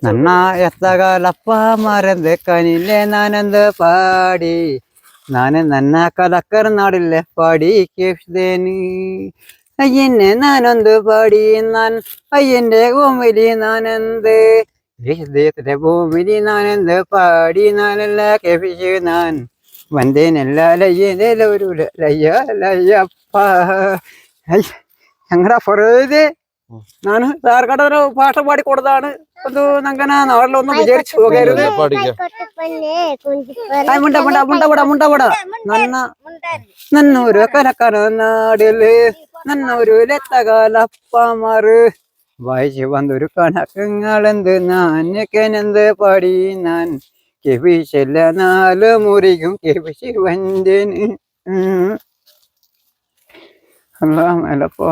ನನ್ನ ಎತ್ತಗಲಪ್ಪ ಮರಂದು ಕನಿಲೆ ನಾನಂದು ಪಾಡಿ ನಾನು ನನ್ನ ಕಲಕ್ಕರ ನಾಡಿಲ್ಲೆ ಪಾಡಿ ಕೇಳಿಸಿದೇನಿ ಅಯ್ಯನ್ನೇ ನಾನೊಂದು ಪಾಡಿ ನಾನು ಅಯ್ಯನ್ನೇ ಭೂಮಿಲಿ ನಾನಂದು ದೇಶದ ಭೂಮಿಲಿ ನಾನಂದು ಪಾಡಿ ನಾನೆಲ್ಲ ಕೇಳಿಸಿ ನಾನು ಬಂದೇನೆಲ್ಲ ಲಯ್ಯದೇಲವರು ಲಯ್ಯ ಲಯ್ಯಪ್ಪ അയ്യ ഞങ്ങളുടെ ഫറോദ് ನಾನು സാർ കടന്ന് പാട്ട് പാടി കൊടുത്താണ് അത് നങ്കന നാട്ടിലൊന്നും വിചാരിച്ചു പോകരുത് നന്നൊരു കനക്കന നാടില് നന്നൊരു ലത്തകാലപ്പമാറ് വായിച്ചു വന്നൊരു കണക്കങ്ങളെന്ത് നാനക്കെനെന്ത് പാടി ഞാൻ കെവിശല്ല നാല് മുറിക്കും കെവിശി വഞ്ചന് Allah, melapa.